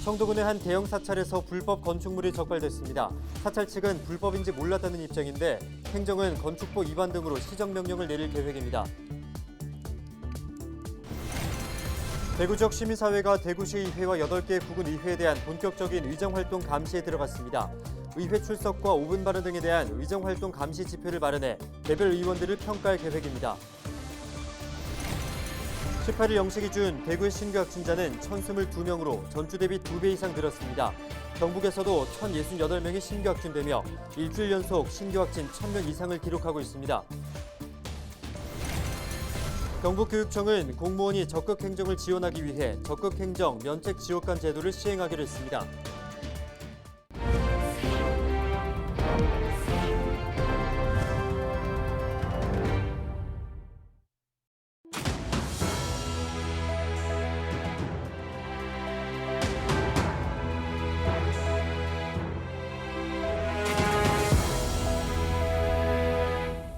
청도군의 한 대형 사찰에서 불법 건축물이 적발됐습니다. 사찰 측은 불법인지 몰랐다는 입장인데 행정은 건축법 위반 등으로 시정명령을 내릴 계획입니다. 대구 지역 시민사회가 대구시의회와 8개 구군의회에 대한 본격적인 의정활동 감시에 들어갔습니다. 의회 출석과 5분 발언 등에 대한 의정활동 감시 지표를 마련해 개별 의원들을 평가할 계획입니다. 18일 0시 기준 대구의 신규 확진자는 1,022명으로 전주 대비 2배 이상 늘었습니다. 경북에서도 1,068명이 신규 확진되며 일주일 연속 신규 확진 1,000명 이상을 기록하고 있습니다. 경북교육청은 공무원이 적극행정을 지원하기 위해 적극행정 면책지원관 제도를 시행하기로 했습니다.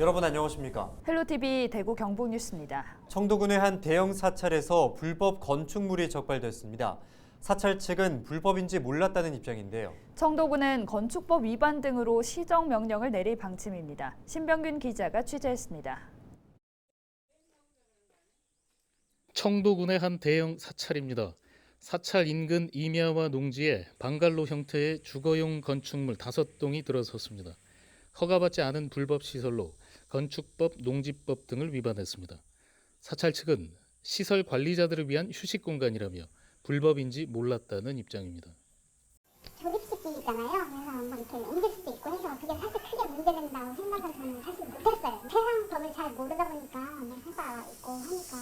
여러분 안녕하십니까? 헬로티비 대구 경북 뉴스입니다. 청도군의 한 대형 사찰에서 불법 건축물이 적발됐습니다. 사찰 측은 불법인지 몰랐다는 입장인데요. 청도군은 건축법 위반 등으로 시정 명령을 내릴 방침입니다. 신병균 기자가 취재했습니다. 청도군의 한 대형 사찰입니다. 사찰 인근 임야와 농지에 방갈로 형태의 주거용 건축물 5동이 들어섰습니다. 허가받지 않은 불법 시설로 건축법, 농지법 등을 위반했습니다. 사찰 측은 시설 관리자들을 위한 휴식 공간이라며 불법인지 몰랐다는 입장입니다. 조립식이잖아요. 그래서 뭐 이렇게 옮길 수도 있고 해서 그게 사실 크게 문제된다고 생각은 저는 사실 못했어요. 세상법을 잘 모르다 보니까 회사 있고 하니까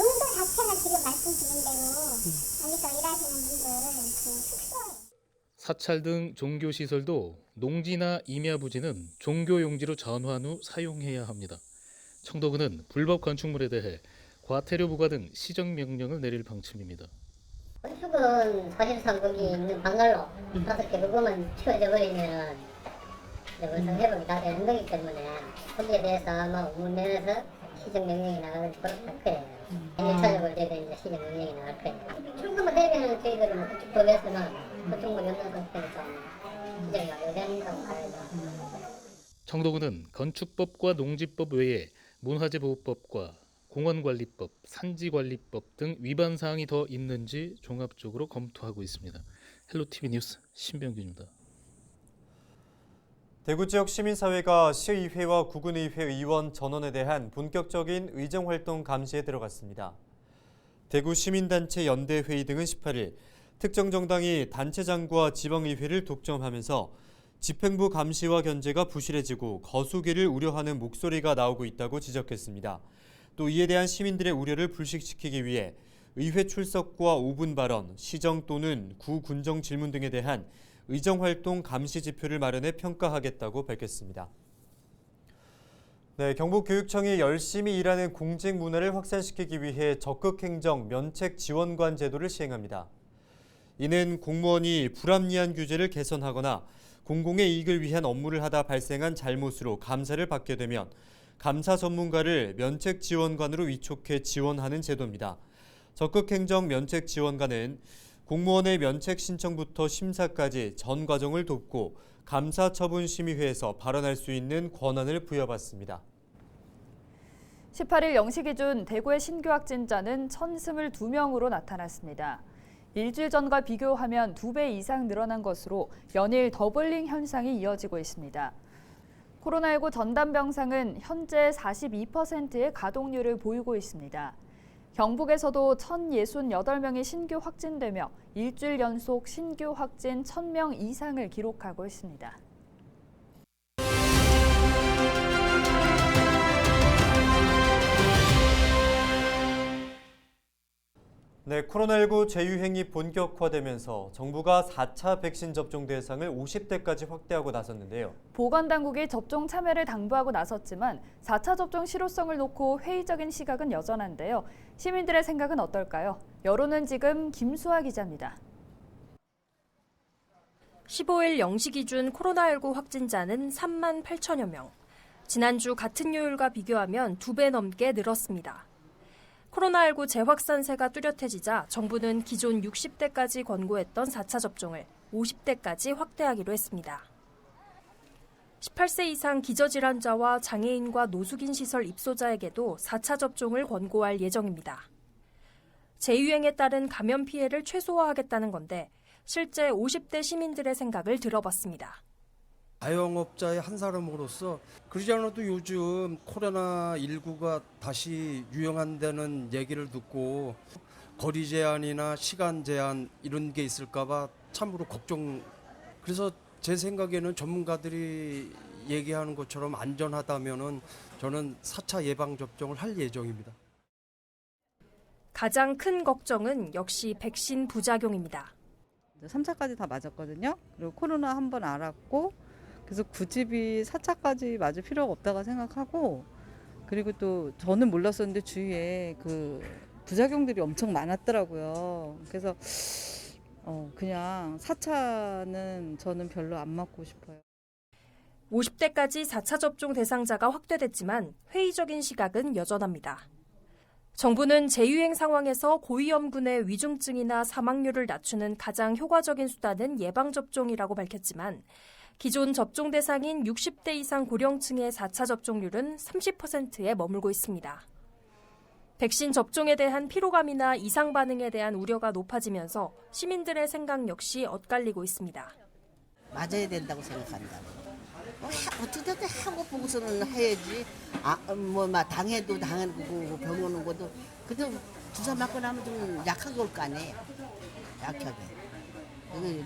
용도 자체가 지금 말씀드린 대로 여기서 일하시는 분들 그 숙소예요. 사찰 등 종교시설도 농지나 임야 부지는 종교용지로 전환 후 사용해야 합니다. 청도군은 불법 건축물에 대해 과태료 부과 등 시정명령을 내릴 방침입니다. 건축은 사실상 거기 있는 방갈로 5개 그거만 치워져 버리면 원상 회복이 다 되는 거기 때문에 거기에 대해서 아마 문면에서 시정명령이 나가는 그럴 거예요. 1차적으로 저희들 이제 시정명령이 나갈 거예요. 출금을 되면 저희들은 건축법에서는 건축물이 없는 상태니까 시정이 완료된다고 봐야죠. 청도군은 건축법과 농지법 외에 문화재보호법과 공원관리법, 산지관리법 등 위반 사항이 더 있는지 종합적으로 검토하고 있습니다. 헬로티비 뉴스 신병균입니다. 대구 지역 시민사회가 시의회와 구군의회 의원 전원에 대한 본격적인 의정활동 감시에 들어갔습니다. 대구 시민단체 연대회의 등은 18일 특정 정당이 단체장과 지방의회를 독점하면서 집행부 감시와 견제가 부실해지고 거수기를 우려하는 목소리가 나오고 있다고 지적했습니다. 또 이에 대한 시민들의 우려를 불식시키기 위해 의회 출석과 5분 발언, 시정 또는 구 군정 질문 등에 대한 의정활동 감시 지표를 마련해 평가하겠다고 밝혔습니다. 경북교육청이 열심히 일하는 공직 문화를 확산시키기 위해 적극행정 면책지원관 제도를 시행합니다. 이는 공무원이 불합리한 규제를 개선하거나 공공의 이익을 위한 업무를 하다 발생한 잘못으로 감사를 받게 되면 감사 전문가를 면책지원관으로 위촉해 지원하는 제도입니다. 적극행정 면책지원관은 공무원의 면책 신청부터 심사까지 전 과정을 돕고 감사처분심의회에서 발언할 수 있는 권한을 부여받습니다. 18일 0시 기준 대구의 신규 확진자는 1,022명으로 나타났습니다. 일주일 전과 비교하면 2배 이상 늘어난 것으로 연일 더블링 현상이 이어지고 있습니다. 코로나19 전담 병상은 현재 42%의 가동률을 보이고 있습니다. 경북에서도 1,068명이 신규 확진되며 일주일 연속 신규 확진 1,000명 이상을 기록하고 있습니다. 코로나19 재유행이 본격화되면서 정부가 4차 백신 접종 대상을 50대까지 확대하고 나섰는데요. 보건당국이 접종 참여를 당부하고 나섰지만 4차 접종 실효성을 놓고 회의적인 시각은 여전한데요. 시민들의 생각은 어떨까요? 여론은 지금 김수아 기자입니다. 15일 0시 기준 코로나19 확진자는 3만 8천여 명. 지난주 같은 요일과 비교하면 2배 넘게 늘었습니다. 코로나19 재확산세가 뚜렷해지자 정부는 기존 60대까지 권고했던 4차 접종을 50대까지 확대하기로 했습니다. 18세 이상 기저질환자와 장애인과 노숙인 시설 입소자에게도 4차 접종을 권고할 예정입니다. 재유행에 따른 감염 피해를 최소화하겠다는 건데 실제 50대 시민들의 생각을 들어봤습니다. 자영업자의 한 사람으로서 그러지 않아도 요즘 코로나19가 다시 유행한다는 얘기를 듣고 거리 제한이나 시간 제한 이런 게 있을까 봐 참으로 걱정. 그래서 제 생각에는 전문가들이 얘기하는 것처럼 안전하다면은 저는 4차 예방접종을 할 예정입니다. 가장 큰 걱정은 역시 백신 부작용입니다. 3차까지 다 맞았거든요. 그리고 코로나 한 번 알았고 그래서 굳이 4차까지 맞을 필요가 없다고 생각하고 그리고 또 저는 몰랐었는데 주위에 그 부작용들이 엄청 많았더라고요. 그래서 그냥 4차는 저는 별로 안 맞고 싶어요. 50대까지 4차 접종 대상자가 확대됐지만 회의적인 시각은 여전합니다. 정부는 재유행 상황에서 고위험군의 위중증이나 사망률을 낮추는 가장 효과적인 수단은 예방접종이라고 밝혔지만 기존 접종 대상인 60대 이상 고령층의 4차 접종률은 30%에 머물고 있습니다. 백신 접종에 대한 피로감이나 이상 반응에 대한 우려가 높아지면서 시민들의 생각 역시 엇갈리고 있습니다. 맞아야 된다고 생각한다. 어떻게든 하고 보고서는 해야지. 당해도 당하고 병 오는 것도 그래도 주사 맞고 나면 좀 약하게 올 거 아니에요. 약하게.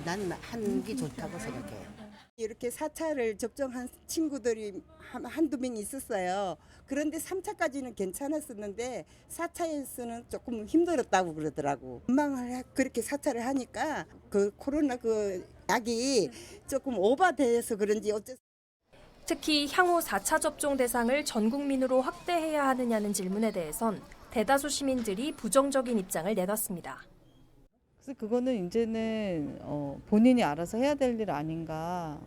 난 하는 게 좋다고 생각해요. 이렇게 4차를 접종한 친구들이 한두 명 있었어요. 그런데 3차까지는 괜찮았었는데 4차에서는 조금 힘들었다고 그러더라고. 금방 그렇게 4차를 하니까 그 코로나 그 약이 조금 오버돼서 그런지 어째. 특히 향후 4차 접종 대상을 전 국민으로 확대해야 하느냐는 질문에 대해선 대다수 시민들이 부정적인 입장을 내놨습니다. 그래서 그거는 이제는 본인이 알아서 해야 될 일 아닌가.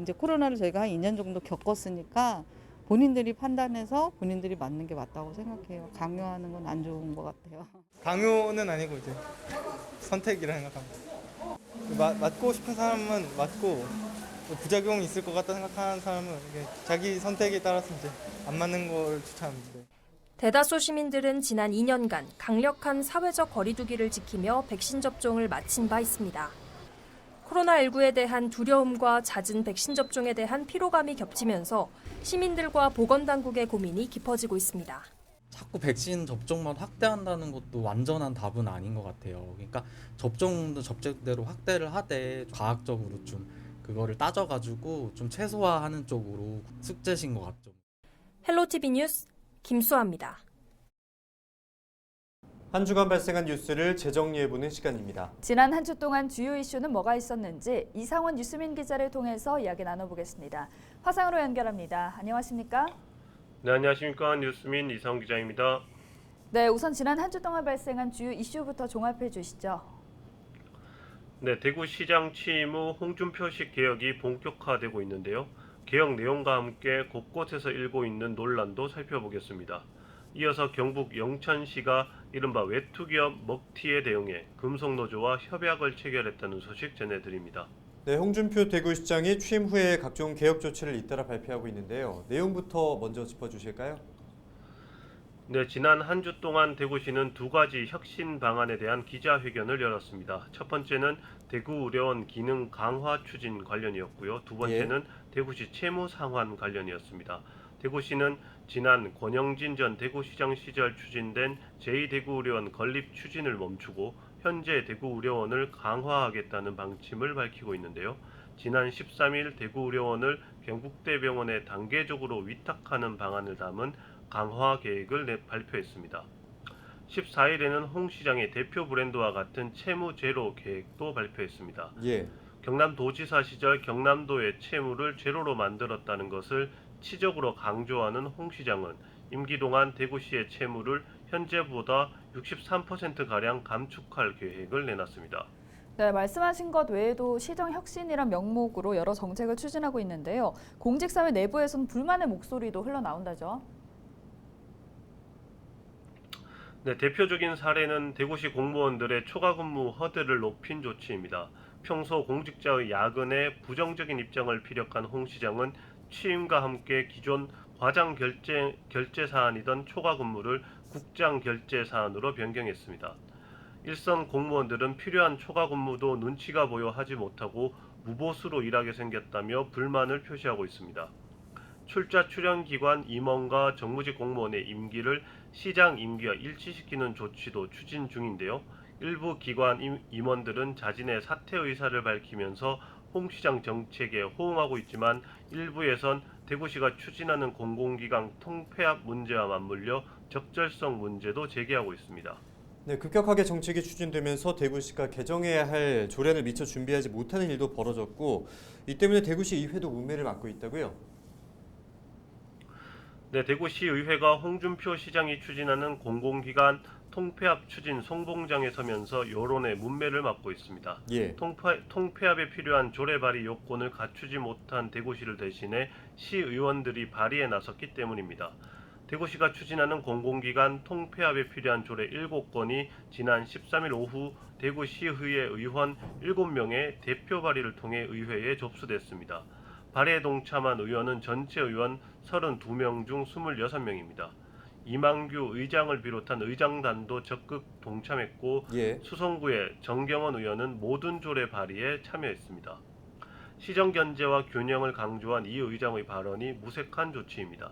이제 코로나를 저희가 한 2년 정도 겪었으니까 본인들이 판단해서 본인들이 맞는 게 맞다고 생각해요. 강요하는 건 안 좋은 것 같아요. 강요는 아니고 이제 선택이라 생각합니다. 맞고 싶은 사람은 맞고 부작용이 있을 것 같다 생각하는 사람은 자기 선택에 따라서 이제 안 맞는 걸 추천합니다. 대다수 시민들은 지난 2년간 강력한 사회적 거리두기를 지키며 백신 접종을 마친 바 있습니다. 코로나19에 대한 두려움과 잦은 백신 접종에 대한 피로감이 겹치면서 시민들과 보건당국의 고민이 깊어지고 있습니다. 자꾸 백신 접종만 확대한다는 것도 완전한 답은 아닌 것 같아요. 그러니까 접종도 접종대로 확대를 하되 과학적으로 좀 그거를 따져가지고 좀 최소화하는 쪽으로 숙제신 것 같죠. 헬로티비 뉴스 김수아입니다. 한 주간 발생한 뉴스를 재정리해보는 시간입니다. 지난 한 주 동안 주요 이슈는 뭐가 있었는지 이상원 뉴스민 기자를 통해서 이야기 나눠보겠습니다. 화상으로 연결합니다. 안녕하십니까? 네, 안녕하십니까. 뉴스민 이상원 기자입니다. 네, 우선 지난 한 주 동안 발생한 주요 이슈부터 종합해 주시죠. 네, 대구시장 취임 후 홍준표식 개혁이 본격화되고 있는데요. 개혁 내용과 함께 곳곳에서 일고 있는 논란도 살펴보겠습니다. 이어서 경북 영천시가 이른바 외투기업 먹튀에 대응해 금속노조와 협약을 체결했다는 소식 전해드립니다. 네, 홍준표 대구시장이 취임 후에 각종 개혁 조치를 잇따라 발표하고 있는데요. 내용부터 먼저 짚어주실까요? 네, 지난 한 주 동안 대구시는 두 가지 혁신 방안에 대한 기자회견을 열었습니다. 첫 번째는 대구의료원 기능 강화 추진 관련이었고요. 두 번째는 대구시 채무 상환 관련이었습니다. 대구시는 지난 권영진 전 대구시장 시절 추진된 제2대구의료원 건립 추진을 멈추고 현재 대구의료원을 강화하겠다는 방침을 밝히고 있는데요. 지난 13일 대구의료원을 경북대병원에 단계적으로 위탁하는 방안을 담은 강화 계획을 발표했습니다. 14일에는 홍 시장의 대표 브랜드와 같은 채무 제로 계획도 발표했습니다. 경남도지사 시절 경남도의 채무를 제로로 만들었다는 것을 치적으로 강조하는 홍 시장은 임기 동안 대구시의 채무를 현재보다 63%가량 감축할 계획을 내놨습니다. 네, 말씀하신 것 외에도 시정 혁신이란 명목으로 여러 정책을 추진하고 있는데요. 공직사회 내부에서는 불만의 목소리도 흘러나온다죠. 네, 대표적인 사례는 대구시 공무원들의 초과 근무 허들을 높인 조치입니다. 평소 공직자의 야근에 부정적인 입장을 피력한 홍 시장은 취임과 함께 기존 과장 결제 사안이던 초과 근무를 국장 결제 사안으로 변경했습니다. 일선 공무원들은 필요한 초과 근무도 눈치가 보여 하지 못하고 무보수로 일하게 생겼다며 불만을 표시하고 있습니다. 출자 출연 기관 임원과 정무직 공무원의 임기를 시장 임기와 일치시키는 조치도 추진 중인데요. 일부 기관 임원들은 자진의 사퇴 의사를 밝히면서 홍 시장 정책에 호응하고 있지만 일부에선 대구시가 추진하는 공공기관 통폐합 문제와 맞물려 적절성 문제도 제기하고 있습니다. 네, 급격하게 정책이 추진되면서 대구시가 개정해야 할 조례를 미처 준비하지 못하는 일도 벌어졌고 이 때문에 대구시 의회도 문매를 맞고 있다고요? 네, 대구시의회가 홍준표 시장이 추진하는 공공기관 통폐합 추진 송봉장에 서면서 여론의 문매를 맞고 있습니다. 예. 통폐합에 필요한 조례 발의 요건을 갖추지 못한 대구시를 대신해 시의원들이 발의에 나섰기 때문입니다. 대구시가 추진하는 공공기관 통폐합에 필요한 조례 7건이 지난 13일 오후 대구시의회 의원 7명의 대표 발의를 통해 의회에 접수됐습니다. 발의에 동참한 의원은 전체 의원 32명 중 26명입니다. 이만규 의장을 비롯한 의장단도 적극 동참했고 예. 수성구의 정경원 의원은 모든 조례 발의에 참여했습니다. 시정 견제와 균형을 강조한 이 의장의 발언이 무색한 조치입니다.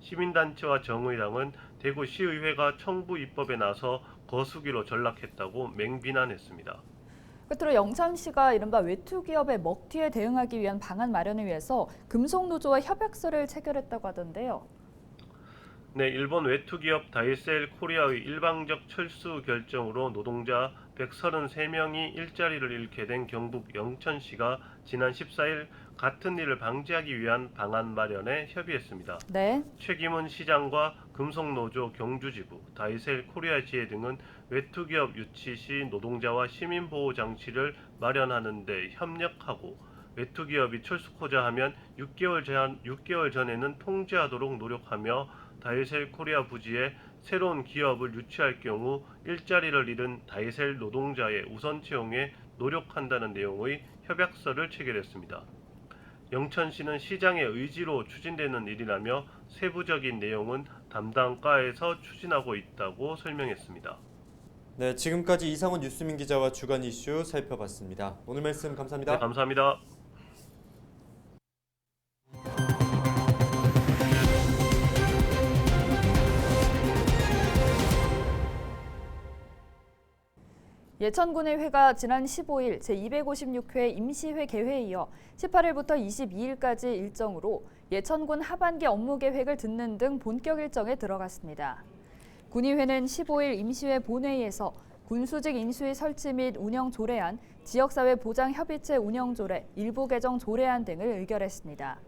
시민단체와 정의당은 대구시의회가 청부 입법에 나서 거수기로 전락했다고 맹비난했습니다. 끝으로 영천시가 이른바 외투기업의 먹튀에 대응하기 위한 방안 마련을 위해서 금속노조와 협약서를 체결했다고 하던데요. 네, 일본 외투기업 다이셀 코리아의 일방적 철수 결정으로 노동자 133명이 일자리를 잃게 된 경북 영천시가 지난 14일 같은 일을 방지하기 위한 방안 마련에 협의했습니다. 네. 최기문 시장과 금속노조 경주지부, 다이셀 코리아 지회 등은 외투기업 유치 시 노동자와 시민보호 장치를 마련하는 데 협력하고 외투기업이 철수코자 하면 6개월 전에는 통제하도록 노력하며 다이셀 코리아 부지에 새로운 기업을 유치할 경우 일자리를 잃은 다이셀 노동자의 우선 채용에 노력한다는 내용의 협약서를 체결했습니다. 영천시는 시장의 의지로 추진되는 일이라며 세부적인 내용은 담당 과에서 추진하고 있다고 설명했습니다. 네, 지금까지 이상원 뉴스민 기자와 주간 이슈 살펴봤습니다. 오늘 말씀 감사합니다. 네, 감사합니다. 예천군의 회가 지난 15일 제256회 임시회 개회에 이어 18일부터 22일까지 일정으로 예천군 하반기 업무 계획을 듣는 등 본격 일정에 들어갔습니다. 군의회는 15일 임시회 본회의에서 군수직 인수위 설치 및 운영 조례안, 지역사회 보장 협의체 운영 조례, 일부 개정 조례안 등을 의결했습니다.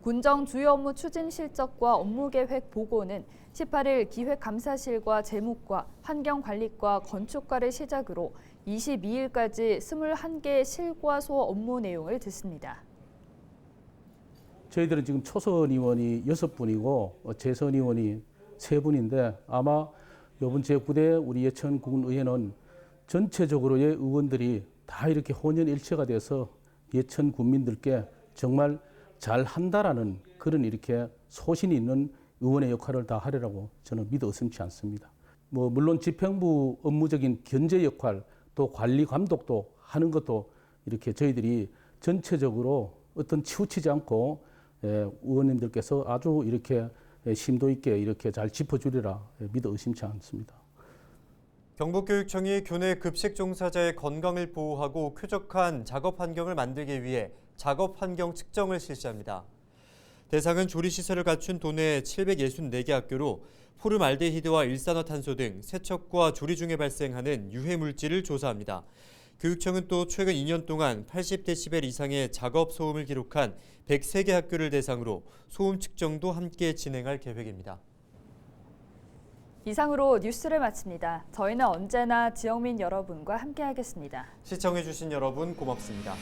군정 주요 업무 추진 실적과 업무 계획 보고는 18일 기획감사실과 재무과, 환경관리과, 건축과를 시작으로 22일까지 21개의 실과소 업무 내용을 듣습니다. 저희들은 지금 초선 의원이 6분이고 재선 의원이 3분인데 아마 이번 제9대 우리 예천군 의회는 전체적으로의 의원들이 다 이렇게 혼연일체가 돼서 예천 군민들께 정말 잘한다라는 그런 이렇게 소신이 있는 의원의 역할을 다 하리라고 저는 믿어 의심치 않습니다. 물론 집행부 업무적인 견제 역할 또 관리 감독도 하는 것도 이렇게 저희들이 전체적으로 어떤 치우치지 않고 의원님들께서 아주 이렇게 심도 있게 이렇게 잘 짚어주리라 믿어 의심치 않습니다. 경북교육청이 교내 급식 종사자의 건강을 보호하고 쾌적한 작업 환경을 만들기 위해 작업 환경 측정을 실시합니다. 대상은 조리시설을 갖춘 도내 764개 학교로 포름알데히드와 일산화탄소 등 세척과 조리 중에 발생하는 유해 물질을 조사합니다. 교육청은 또 최근 2년 동안 80데시벨 이상의 작업 소음을 기록한 103개 학교를 대상으로 소음 측정도 함께 진행할 계획입니다. 이상으로 뉴스를 마칩니다. 저희는 언제나 지역민 여러분과 함께하겠습니다. 시청해주신 여러분 고맙습니다.